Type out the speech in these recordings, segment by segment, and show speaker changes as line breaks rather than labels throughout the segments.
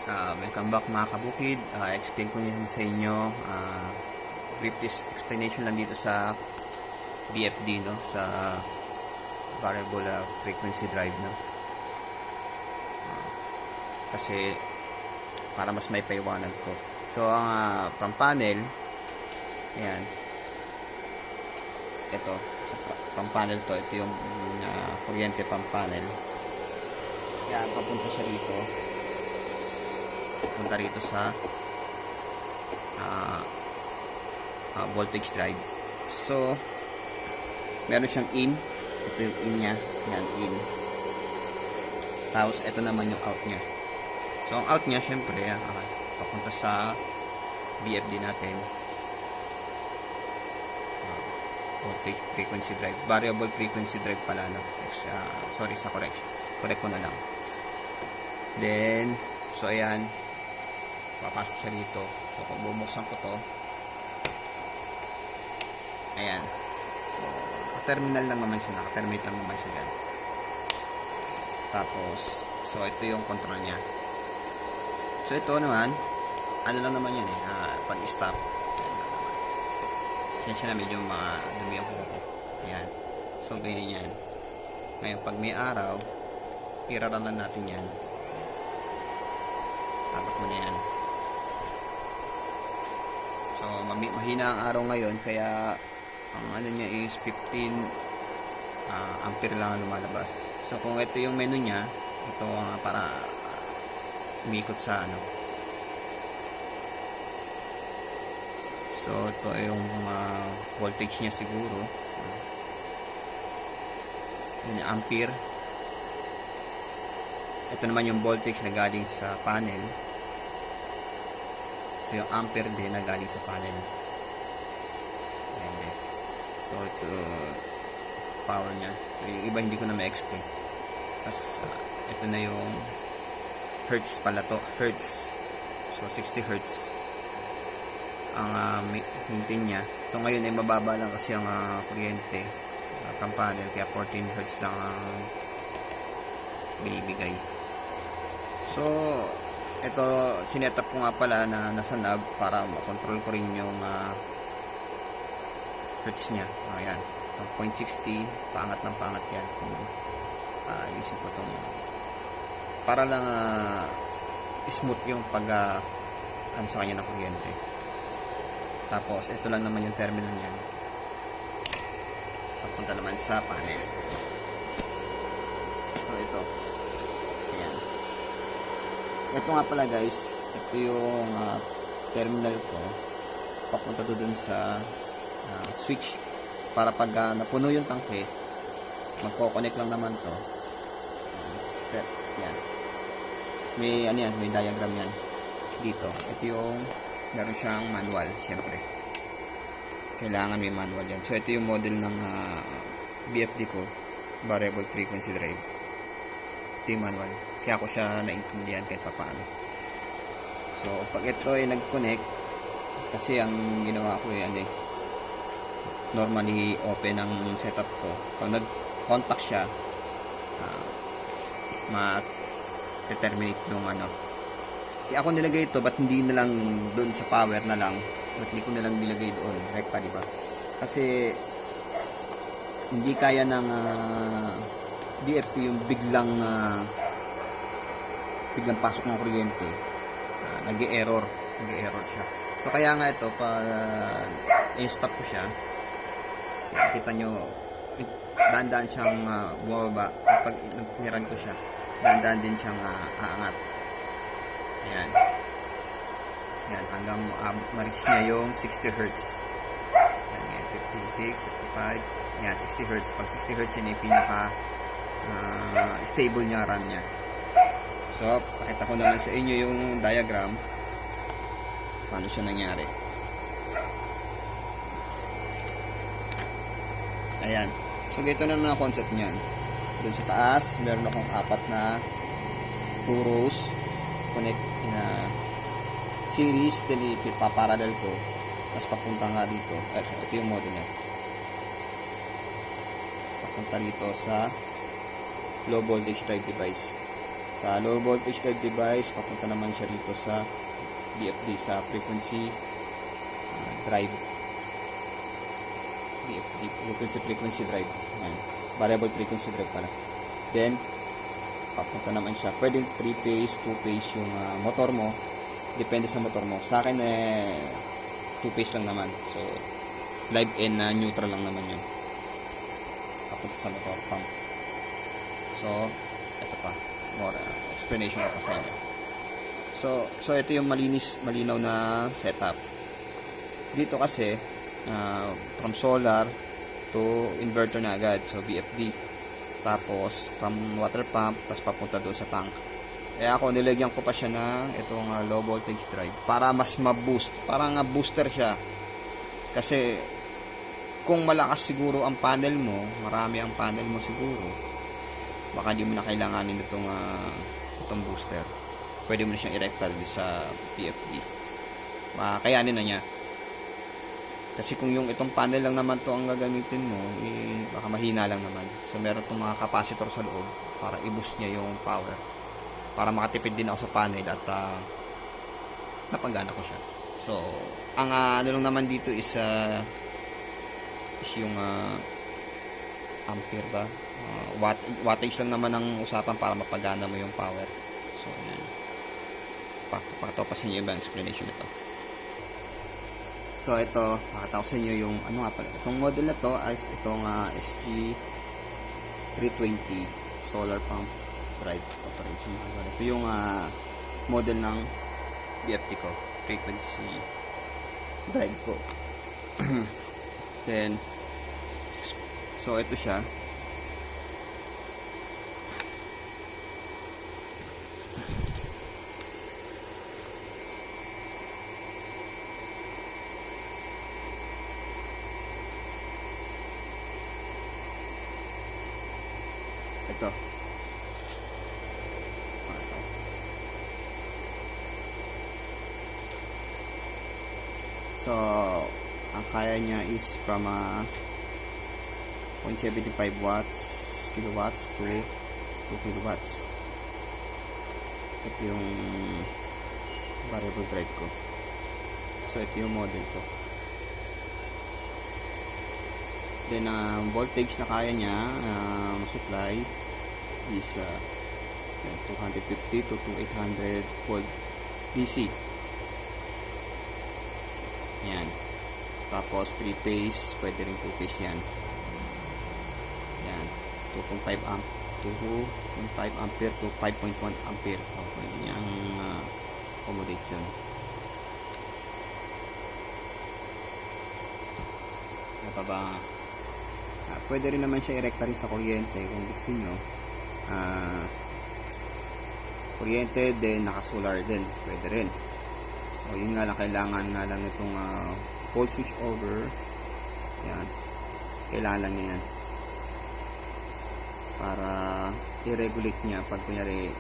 Welcome back mga kabukid. Explain ko yan sa inyo. Brief explanation lang dito sa BFD, no? Sa variable frequency drive, no? Kasi para mas may paiwanag ko. So ang from panel, ayan. Ito, from panel to, ito yung kuryente from panel. Ayan, papunta siya dito. Punta rito sa voltage drive. So meron siyang in. Ito yung in nya. Yan, in. Tapos ito naman yung out nya. So ang out nya syempre papunta sa BFD natin. Voltage frequency drive. Variable frequency drive pala, no? Sorry sa correction. Correct ko na lang. Then so ayan, papasok siya dito. So kung bubuksan ko to, ayan, so terminal lang naman siya, naka-terminate lang naman siya yan. Tapos so ito yung control nya. So ito naman, ano lang naman yan pag stop, yan siya na, medyo dumi ang kuko. Ayan, so ganyan yan. Ngayon pag may araw, iraralan natin yan. Tatak mo na yan. So mahina ang araw ngayon, kaya ang ano niya is 15 ampere lang ang lumalabas. So kung ito yung menu niya, ito para umikot sa ano. So ito yung voltage niya siguro. Yun yung ampere. Ito naman yung voltage na galing sa panel. So yung ampere din na galing sa panel. Ayan. So ito power nya. So yung iba hindi ko na ma-explain. Tapos ito na yung hertz pala to. Hertz. So 60 hertz ang maintain nya. So ngayon ay mababa lang kasi ang kuryente from panel, kaya 14 hertz lang ang binibigay. So ito, sinetup ko nga pala na nasa knob para makontrol ko rin yung hertz nya. Ayan, 0.60, paangat ng paangat yan. Ayusin ko itong para lang smooth yung pag ano sa kanya ng kuryente. Tapos ito lang naman yung terminal niyan, papunta naman sa panel. So ito, ayan. Ito nga pala guys, ito yung terminal ko papunta doon sa switch, para pag napuno yung tangke, magko-connect lang naman to. Yan. May ano yan, may diagram yan dito. Ito yung meron siyang manual, syempre. Kailangan may manual yan. So ito yung model ng BFD ko, variable frequency drive. Ito yung manual. Kaya ako siya naintindihan kahit paano. So pag ito ay nag-connect, kasi ang ginawa ko normally open ang setup ko. Pag nag-contact siya, ma-determinate yung kaya ako nilagay ito, ba't hindi na lang doon sa power na lang, ba't hindi ko na lang nilagay doon rekta, diba? Kasi hindi kaya ng BFD yung biglang pasok ng kuryente. Nag-e-error siya. So kaya nga ito, pag i-stop ko siya, kita nyo, dahan-dahan siyang bumababa. Kapag niran ko siya, dahan-dahan din siyang aangat. Ayan. Ayan, hanggang ma-reach niya yung 60 Hz. Ayan, 56, 55. Ayan, 60 Hz. Pag 60 Hz yun yung pinaka stable niya, run niya. So, pakita ko naman sa inyo yung diagram paano siya nangyari. Ayan. So, ganito naman ang concept niyan. Doon sa taas, meron akong 4 na 2 rows connect in a series, then ipaparallel ko, tapos papunta nga dito. Ito yung model niya, papunta dito sa low voltage drive device. So Sa low voltage drive device, papunta naman siya dito sa VFD, sa frequency drive. VFD, frequency drive. Ayan. Variable frequency drive pala. Then, papunta naman siya. Pwedeng 3-phase, 2-phase yung motor mo. Depende sa motor mo. Sa akin, 2-phase lang naman. So, live and neutral lang naman yun. Papunta sa motor pump. So, ito pa. More explanation ko pa sa inyo. So ito yung malinaw na setup. Dito kasi, from solar to inverter na agad. So, VFD. Tapos, from water pump, tapos papunta doon sa tank. Kaya ako, nilagyan ko pa siya ng itong low voltage drive para mas ma-boost. Parang booster siya. Kasi, kung malakas siguro ang panel mo, marami ang panel mo siguro, baka di mo na kailanganin itong booster. Pwede mo na siyang i-rectal sa PFD. Kayanin na niya. Kasi kung yung itong panel lang naman to ang gagamitin mo, baka mahina lang naman. So meron itong mga capacitor sa loob para i-boost niya yung power. Para makatipid din ako sa panel at napagana ko siya. So, ang ano lang naman dito is yung ampere ba? Wattage lang naman ang usapan para mapagana mo yung power. So, yan. Pakatapasin nyo yung ibang explanation nito. So, ito, pakataw sa inyo yung, ano nga pala, itong model na to is itong SG320 solar pump drive operation. Ito yung model ng BFT ko, frequency drive ko. Then, so ito siya. Ito. So, ang kaya niya is from 0.75 kilowatts to 2 kilowatts. Ito yung variable drive ko. So, ito yung model ko. Then, voltage na kaya niya supply is 250 to 2800 volt DC. Yan. Tapos 3 phase, pwede rin 2 phase yan. Yan. 2.5 amp, 2.5 ampere to 5.1 ampere. Pwede niyang accommodate yun. Ano pa ba? Pwede rin naman siya i-recta rin sa kuryente kung gusto nyo. Kuryente din, naka-solar din. Pwede rin. So, yun nga lang, kailangan nga lang itong volt switch over. Yan. Kailangan lang niya yan. Para i-regulate niya pag kunyari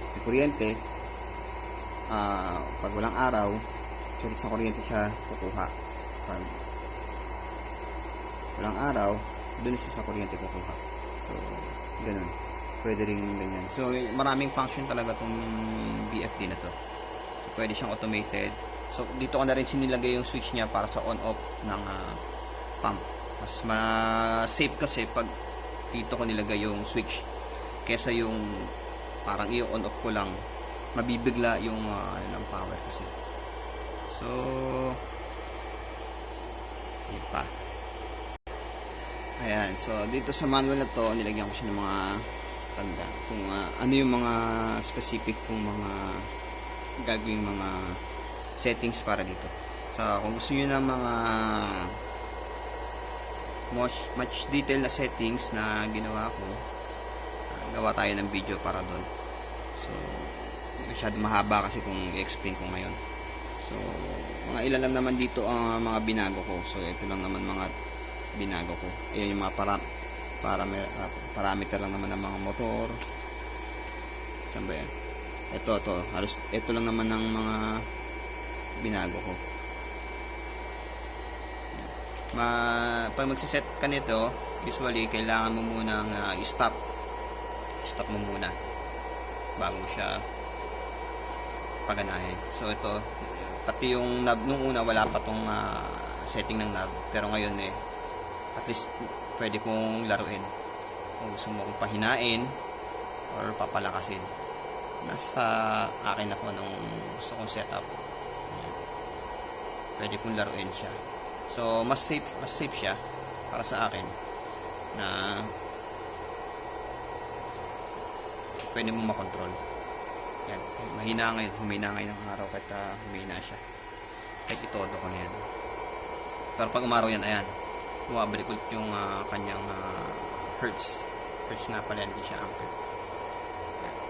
may kuryente, pag walang araw, source sa kuryente siya kukuha. Pag walang araw, dun siya sa kuryente kukuha. So, ganun. Pwede rin ganyan. So, maraming function talaga itong BFD na to. Pwede siyang automated. So, dito ko na rin sinilagay yung switch niya para sa on-off ng pump. Mas safe kasi pag dito ko nilagay yung switch kesa yung parang i-on-off ko lang, mabibigla yung ng power kasi. So, yun pa. Ayan. So, dito sa manual na to, nilagyan ko siya ng mga tanda. Kung ano yung mga specific kung mga gagawing mga settings para dito. So, kung gusto niyo ng mga much detail na settings na ginawa ko, gawa tayo ng video para doon. So, masyado mahaba kasi kung i-explain ko ngayon. So, mga ilan lang naman dito ang mga binago ko. So, ito lang naman mga binago ko. Ayan yung mga parameter lang naman ng mga motor. Saan ba yan? Ito, halos ito lang naman ng mga binago ko. Pag magsiset ka nito, usually kailangan mo munang stop mo muna bago siya paganahin. So ito, pati yung knob nung una wala pa tong setting ng knob, pero ngayon at least pwede kong laruin kung gusto mo kong pahinain or papalakasin. Nasa akin ako nung gusto kong setup. Pwede kong laruin siya. So mas safe siya para sa akin na pwede mo makontrol. Yan, humina ngayon ng araw kahit humina siya. Kahit itodo ko na yan. Pero pag umaraw yan, ayan, bumabalik ulit yung kanyang hertz na pala, hindi siya ampere.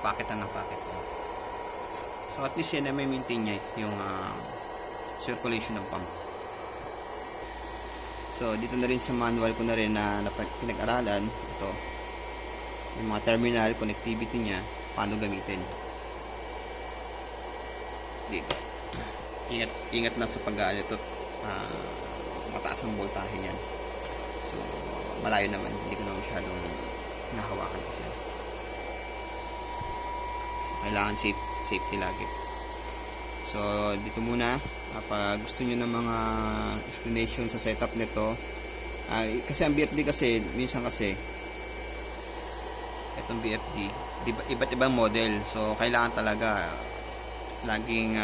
Paketan ng paket. So at least yan may maintain niya yung circulation ng pump. So dito na rin sa manual ko na rin na pinag-aralan ito, yung mga terminal connectivity niya, paano gamitin. Dito ingat lang sa pag-aano ito, mataas ang voltahe niyan. So malayo naman, hindi ko na masyadong nahawakan kasi. So kailangan safety lagi. So dito muna, pag gusto nyo ng mga explanation sa setup nito, kasi ang BFD kasi minsan kasi itong BFD iba't ibang model, so kailangan talaga laging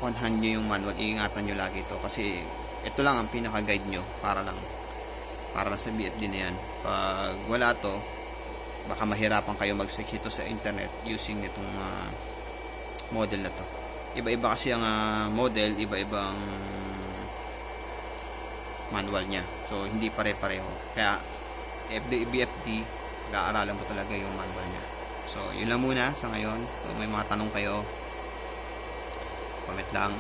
on hand nyo yung manual, iingatan nyo lagi ito kasi ito lang ang pinaka guide nyo para lang sa BFD na yan. Pag wala to, baka mahirapan kayo mag-search ito sa internet using itong model na to. Iba-iba kasi ang model, iba-ibang manual niya, so hindi pare-pareho. Kaya BFD, pag-aaralan mo talaga yung manual niya. So yun lang muna sa ngayon. Kung may mga tanong kayo, comment lang,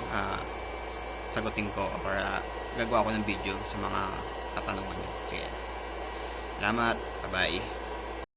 sagutin ko or gagawa ko ng video sa mga katanungan niyo. Sige, salamat, bye bye.